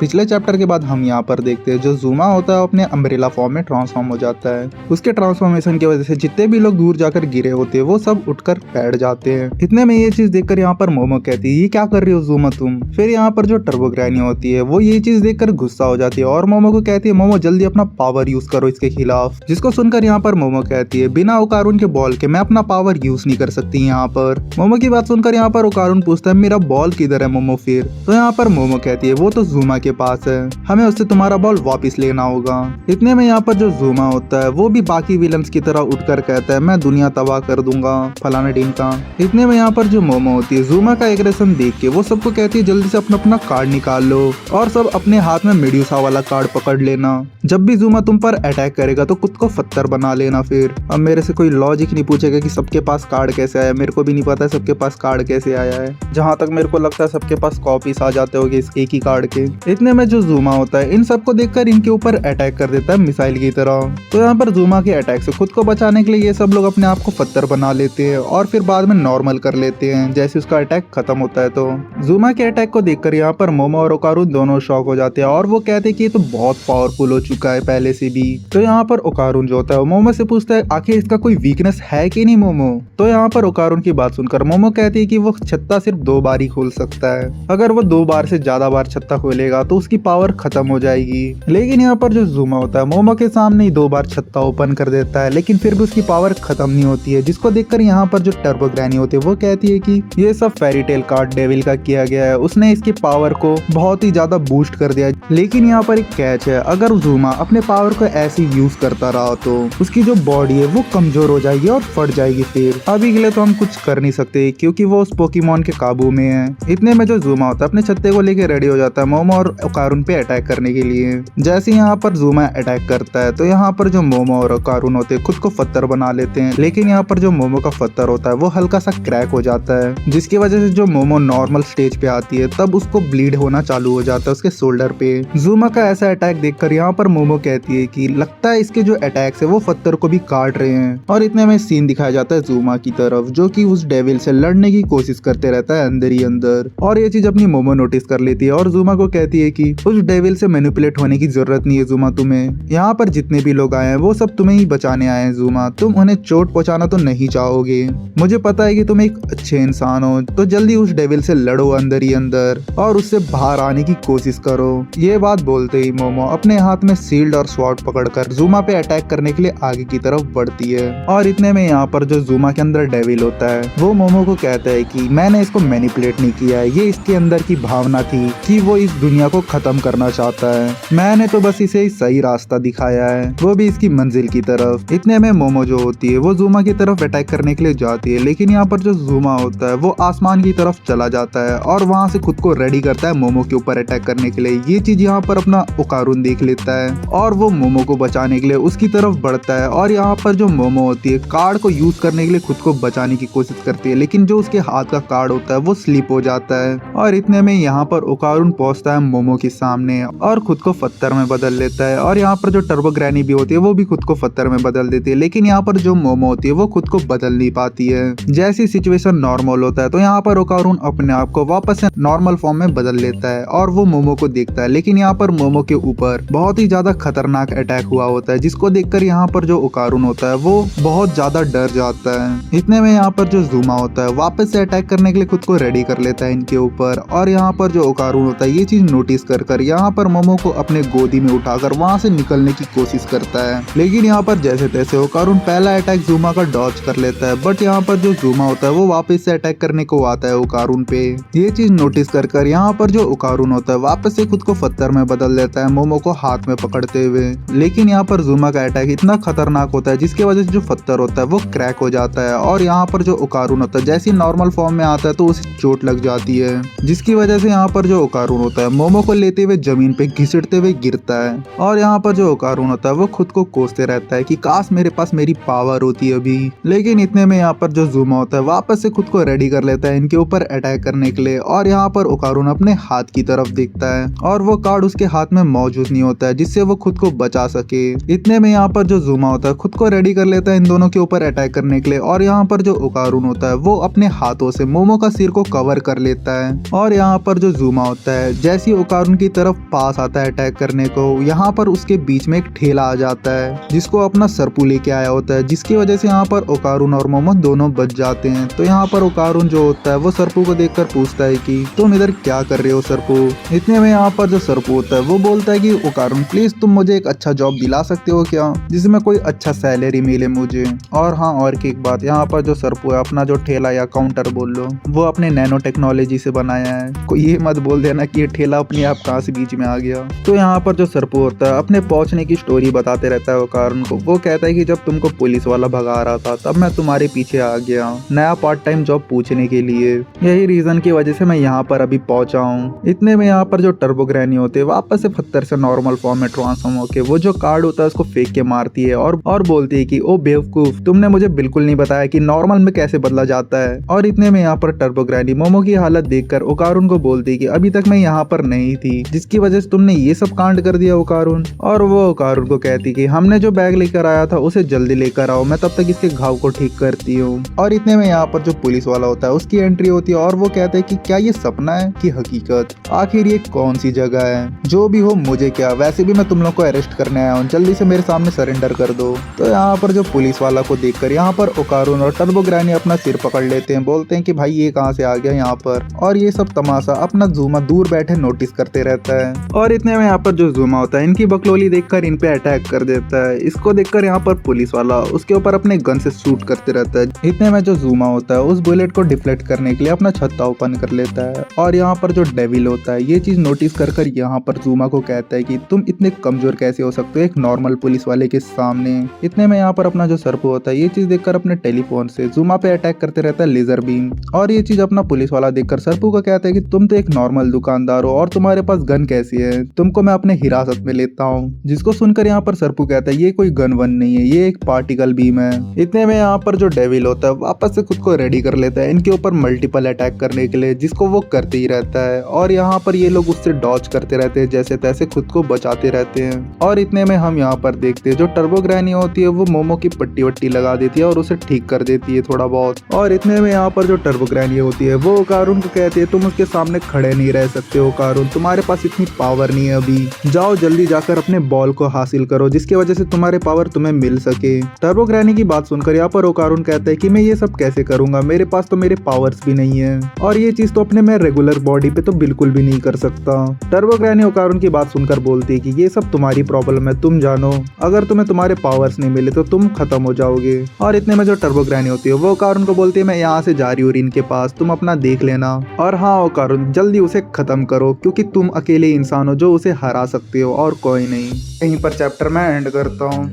पिछले चैप्टर के बाद हम यहाँ पर देखते हैं जो ज़ूमा होता है अपने अम्ब्रेला फॉर्म में ट्रांसफॉर्म हो जाता है। उसके ट्रांसफॉर्मेशन की वजह से जितने भी लोग दूर जाकर गिरे होते हैं वो सब उठकर बैठ जाते हैं। इतने में ये चीज देखकर यहाँ पर मोमो कहती है ये क्या कर रही हो ज़ूमा तुम। फिर यहाँ पर जो टर्बो ग्रैनी होती है वो ये चीज देखकर गुस्सा हो जाती है और मोमो को कहती है मोमो जल्दी अपना पावर यूज करो इसके खिलाफ। जिसको सुनकर यहाँ पर मोमो कहती है बिना ओकारुन के बॉल के मैं अपना पावर यूज नहीं कर सकती। यहाँ पर मोमो की बात सुनकर यहाँ पर ओकारुन पूछता है मेरा बॉल किधर है मोमो। फिर तो यहाँ पर मोमो कहती है वो तो ज़ूमा के पास है, हमें उससे तुम्हारा बॉल वापस लेना होगा। इतने में यहाँ पर जो ज़ूमा होता है वो भी बाकी विलन्स की तरह उठकर कहता है मैं दुनिया तबाह कर दूंगा फलाना ढिमका। इतने में यहाँ पर जो मोमो होती है ज़ूमा का एग्रेशन देख के वो सबको कहती है जल्दी से अपना अपना कार्ड निकाल लो और सब अपने हाथ में मेड्यूसा वाला कार्ड पकड़ लेना। जब भी ज़ूमा तुम पर अटैक करेगा तो खुद को पत्थर बना लेना। फिर अब मेरे से कोई लॉजिक नहीं पूछेगा कि सबके पास कार्ड कैसे आया, मेरे को भी नहीं पता है सबके पास कार्ड कैसे आया है। जहाँ तक मेरे को लगता है सबके पास कॉपीज आ जाते होंगे इस एक ही कार्ड के। इतने में जो ज़ूमा होता है इन सबको देखकर इनके ऊपर अटैक कर देता है मिसाइल की तरह। तो यहाँ पर ज़ूमा के अटैक से खुद को बचाने के लिए ये सब लोग अपने आप को पत्थर बना लेते हैं और फिर बाद में नॉर्मल कर लेते हैं जैसे उसका अटैक खत्म होता है। तो ज़ूमा के अटैक को देखकर यहाँ पर मोमो और ओकारुन दोनों शॉक हो जाते हैं और वो कहते हैं कि ये तो बहुत पावरफुल हो चुका है पहले से भी। तो यहाँ पर ओकारुन जो होता है मोमो से पूछता है आखिर इसका कोई वीकनेस है कि नहीं मोमो। तो यहाँ पर ओकारुन की बात सुनकर मोमो कहती है कि वो छत्ता सिर्फ 2 बार ही खोल सकता है, अगर वो 2 बार से ज्यादा बार छत्ता खोलेगा तो उसकी पावर खत्म हो जाएगी। लेकिन यहाँ पर जो ज़ूमा होता है मोमो के सामने ही 2 बार छत्ता ओपन कर देता है लेकिन फिर भी उसकी पावर खत्म नहीं होती है। जिसको देखकर यहाँ पर जो टर्बो ग्रैनी होती है वो कहती है कि ये सब फेरी टेल कार्ड डेविल का किया गया है, उसने इसकी पावर को बहुत ही ज्यादा बूस्ट कर दिया। लेकिन यहाँ पर एक कैच है, अगर ज़ूमा अपने पावर को ऐसे यूज करता रहा तो उसकी जो बॉडी है वो कमजोर हो जाएगी और फट जाएगी। फिर अभी के लिए तो हम कुछ कर नहीं सकते क्योंकि वो उस पोकेमॉन के काबू में है। इतने में जो ज़ूमा होता है अपने छत्ते को लेके रेडी हो जाता है मोमो और ओकारुन पे अटैक करने के लिए। जैसे यहाँ पर ज़ूमा अटैक करता है तो यहाँ पर जो मोमो और ओकारुन होते हैं खुद को पत्थर बना लेते हैं। लेकिन यहाँ पर जो मोमो का पत्थर होता है वो हल्का सा क्रैक हो जाता है जिसकी वजह से जो मोमो नॉर्मल स्टेज पे आती है तब उसको ब्लीड होना चालू हो जाता है उसके शोल्डर पे। ज़ूमा का ऐसा अटैक देखकर यहाँ पर मोमो कहती है कि लगता है इसके जो अटैक्स है वो पत्थर को भी काट रहे हैं। और इतने में सीन दिखाया जाता है ज़ूमा की तरफ जो कि उस डेविल से लड़ने की कोशिश करते रहता है अंदर ही अंदर। और ये चीज अपनी मोमो नोटिस कर लेती है और ज़ूमा को कहती है कि उस डेविल से मैनिपुलेट होने की जरूरत नहीं है ज़ूमा, तुम्हें यहाँ पर जितने भी लोग आए हैं वो सब तुम्हें ही बचाने आए हैं ज़ूमा, तुम उन्हें चोट पहुंचाना तो नहीं चाहोगे। मुझे पता है कि तुम एक अच्छे इंसान हो, तो जल्दी उस डेविल से लड़ो अंदर ही अंदर और उससे बाहर आने की कोशिश करो। ये बात बोलते ही मोमो अपने हाथ में शील्ड और स्वॉर्ड पकड़कर ज़ूमा पे अटैक करने के लिए आगे की तरफ बढ़ती है। और इतने में यहाँ पर जो ज़ूमा के अंदर डेविल होता है वो मोमो को कहता है कि मैंने इसको मैनिपुलेट नहीं किया है, ये इसके अंदर की भावना थी कि वो इस दुनिया को खत्म करना चाहता है, मैंने तो बस इसे सही रास्ता दिखाया है, वो भी इसकी मंजिल की तरफ। इतने में मोमो जो होती है वो ज़ूमा की तरफ अटैक करने के लिए जाती है लेकिन यहाँ पर जो ज़ूमा होता है वो आसमान की तरफ चला जाता है और वहाँ से खुद को रेडी करता है मोमो के ऊपर अटैक करने के लिए। ये चीज यहाँ पर अपना ओकारुन देख लेता है और वो मोमो को बचाने के लिए उसकी तरफ बढ़ता है। और यहाँ पर जो मोमो होती है कार्ड को यूज करने के लिए खुद को बचाने की कोशिश करती है लेकिन जो उसके हाथ का कार्ड होता है वो स्लिप हो जाता है। और इतने में यहाँ पर ओकारुन पहुंचता है मोमो के सामने और खुद को पत्थर में बदल लेता है। और यहाँ पर जो टर्बो ग्रैनी भी होती है वो भी खुद को पत्थर में बदल देती है लेकिन यहाँ पर जो मोमो होती है वो खुद को बदल नहीं पाती है। जैसी सिचुएशन नॉर्मल होता है तो यहाँ पर ओकारुन अपने आप को वापस से नॉर्मल फॉर्म में बदल लेता है और वो मोमो को देखता है लेकिन यहाँ पर मोमो के ऊपर बहुत ही ज्यादा खतरनाक अटैक हुआ होता है जिसको देखकर यहाँ पर जो ओकारुन होता है वो बहुत ज्यादा डर जाता है। इतने में यहाँ पर जो ज़ूमा होता है वापस से अटैक करने के लिए खुद को रेडी कर लेता है इनके ऊपर। और यहाँ पर जो ओकारुन होता है ये चीज नोटिस कर यहाँ पर मोमो को अपने गोदी में उठाकर वहाँ से निकलने की कोशिश करता है लेकिन यहाँ पर जैसे तैसे ओकारुन पहला अटैक ज़ूमा का डॉज कर लेता है। बट यहाँ पर जो ज़ूमा होता है वो वापस से अटैक करने को आता है ओकारुन पे। ये चीज नोटिस कर यहाँ पर जो ओकारुन होता है वापस से खुद को पत्थर में बदल देता है मोमो को हाथ में पकड़ते हुए। लेकिन यहाँ पर ज़ूमा का अटैक इतना खतरनाक होता है जिसकी वजह से जो पत्थर होता है वो क्रैक हो जाता है और यहाँ पर जो ओकारुन होता है जैसे नॉर्मल फॉर्म में आता है तो उसे चोट लग जाती है जिसकी वजह से यहाँ पर जो ओकारुन होता है मोमो को लेते हुए जमीन पे घिसटते हुए गिरता है। और यहाँ पर जो ओकारुन होता है वो खुद को कोसते रहता है कि काश मेरे पास मेरी पावर होती है अभी। लेकिन इतने में यहाँ पर जो ज़ूमा होता है वापस से खुद को रेडी कर लेता है इनके ऊपर अटैक करने के लिए। और यहाँ पर ओकारुन अपने हाथ की तरफ देखता है और वो कार्ड उसके हाथ में मौजूद नहीं होता है जिससे वो खुद को बचा सके। इतने में यहाँ पर जो ज़ूमा होता है खुद को रेडी कर लेता है इन दोनों के ऊपर अटैक करने के लिए, और यहाँ पर जो ओकारुन होता है वो अपने हाथों से मोमो का सिर को कवर कर लेता है। और यहाँ पर जो ज़ूमा होता है जैसे ही ओकारुन की तरफ पास आता है अटैक करने को, यहाँ पर उसके बीच में एक ठेला आ जाता है जिसको अपना सरपू लेके आया होता है, जिसकी वजह से यहाँ पर ओकारुन और मोमो दोनों बच जाते हैं। तो यहाँ पर ओकारुन जो होता है वो सरपू को देखकर पूछता है कि तुम इधर क्या कर रहे हो सरपू। इतने में यहाँ पर जो सरपू होता है वो बोलता है कि ओकारुन प्लीज तुम मुझे एक अच्छा जॉब दिला सकते हो क्या, जिसमें कोई अच्छा सैलरी मिले मुझे। और हाँ, और की एक बात, यहाँ पर जो सरपू है अपना जो ठेला या काउंटर बोल लो वो अपने नैनो टेक्नोलॉजी से बनाया है। कोई ये मत बोल देना कि ये ठेला अपने आप कहाँ से बीच में आ गया। तो यहाँ पर जो सरपू होता है अपने पहुंचने की स्टोरी बताते रहता है ओकारुन को। वो कहता है कि जब तुमको पुलिस वाला भगा रहा था तब मैं तुम्हारे पीछे आ गया नया पार्ट टाइम जॉब पूछने के लिए, यही रीजन की वजह से मैं यहाँ पर अभी पहुंचा हूँ। इतने में यहाँ पर जो टर्बो ग्रैनी होते हैं वापस से पत्थर से नॉर्मल फॉर्म में ट्रांसफॉर्म होके वो जो कार्ड होता है उसको फेंक के मारती है और बोलती है कि ओ बेवकूफ, तुमने मुझे बिल्कुल नहीं बताया कि नॉर्मल में कैसे बदला जाता है। और इतने में यहाँ पर टर्बो ग्रैनी मोमो की हालत देखकर ओकारुन को बोलती है कि अभी तक मैं यहाँ पर नहीं थी जिसकी वजह से तुमने ये सब कांड कर दिया ओकारुन। और वो ओकारुन को कहती कि हमने जो बैग लेकर आया था उसे जल्दी लेकर आओ, मैं तब तक इसके घाव को ठीक करती हूँ। और इतने में यहाँ पर जो पुलिस वाला होता है उसकी एंट्री होती है और वो कहता है कि क्या ये सपना है कि हकीकत, आखिर ये कौन सी जगह है। जो भी हो मुझे क्या, वैसे भी मैं तुम लोग को अरेस्ट करने आया हूँ, जल्दी से मेरे सामने सरेंडर कर दो। तो यहाँ पर जो पुलिस वाला को देखकर यहाँ पर ओकारुन और टर्बो ग्रैनी अपना सिर पकड़ लेते हैं, बोलते हैं कि भाई ये कहाँ से आ गया यहाँ पर। और ये सब तमाशा अपना ज़ूमा दूर बैठे नोटिस करते रहता है। और इतने में यहाँ पर जो ज़ूमा होता है इनकी बकलोली देखकर इन पे अटैक कर देता है। इसको देखकर यहाँ पर पुलिस वाला उसके ऊपर अपने गन से शूट करते रहता है। इतने में जो ज़ूमा होता है उस बुलेट को डिफ्लेक्ट करने के लिए अपना छत्ता ओपन कर लेता है। और यहाँ पर जो डेविल होता है ये चीज नोटिस कर यहाँ पर ज़ूमा को कहता है कि तुम इतने कमजोर कैसे हो सकते हो एक नॉर्मल पुलिस वाले के सामने। इतने में यहाँ पर अपना जो सरपू होता है ये चीज देखकर अपने टेलीफोन से ज़ूमा पे अटैक करते रहता है लेजर बीम। और ये चीज अपना पुलिस वाला देखकर सरपू को कहता है कि तुम तो एक नॉर्मल दुकानदार हो और तुम्हारे पास गन कैसी है, तुमको मैं अपने हिरासत में लेता हूँ। जिसको सुनकर यहाँ पर सरपू कहता है ये कोई गन वन नहीं है, ये एक पार्टिकल बीम है। इतने में यहाँ पर जो डेविल होता है वापस से खुद को रेडी कर लेता है इनके ऊपर मल्टीपल अटैक करने के लिए, जिसको वो करते ही रहता है। और यहाँ पर ये लोग उससे डॉज करते रहते हैं, जैसे तैसे खुद को बचाते रहते हैं। और इतने में हम यहाँ पर देखते हैं जो टर्बो ग्रैनी होती है वो मोमो की पट्टी वट्टी लगा देती है और उसे ठीक कर देती है थोड़ा बहुत। और इतने में यहाँ पर जो टर्बो ग्रैनी होती है वो ओकारुन को कहती है तुम उसके सामने खड़े नहीं रह सकते ओकारुन, तुम्हारे पास इतनी पावर नहीं है अभी, जाओ जल्दी जाकर अपने बॉल को हासिल करो जिसकी वजह से तुम्हारे पावर तुम्हें मिल सके। टर्बो ग्रैनी की बात सुनकर यहाँ पर ओकारुन कहता है कि मैं ये सब कैसे करूंगा, मेरे पास तो मेरे पावर्स भी नहीं है और ये चीज तो अपने मैं रेगुलर बॉडी पे तो बिल्कुल भी नहीं कर सकता। टर्बो ग्रैनी ओकारुन की बात सुनकर बोलती है कि ये सब तुम्हारी प्रॉब्लम है, तुम जानो, अगर तुम्हें तुम्हारे पावर्स नहीं मिले तो तुम खत्म हो जाओगे। और इतने में जो टर्बो ग्रैनी होती है वो ओकारुन को बोलती है मैं यहाँ से जा रही हूँ रिन के पास, तुम अपना देख लेना। और हाँ ओकारुन जल्दी उसे खत्म करो क्योंकि तुम अकेले इंसान हो जो उसे हरा सकते हो और कोई नहीं। यहीं पर चैप्टर मैं एंड करता हूँ।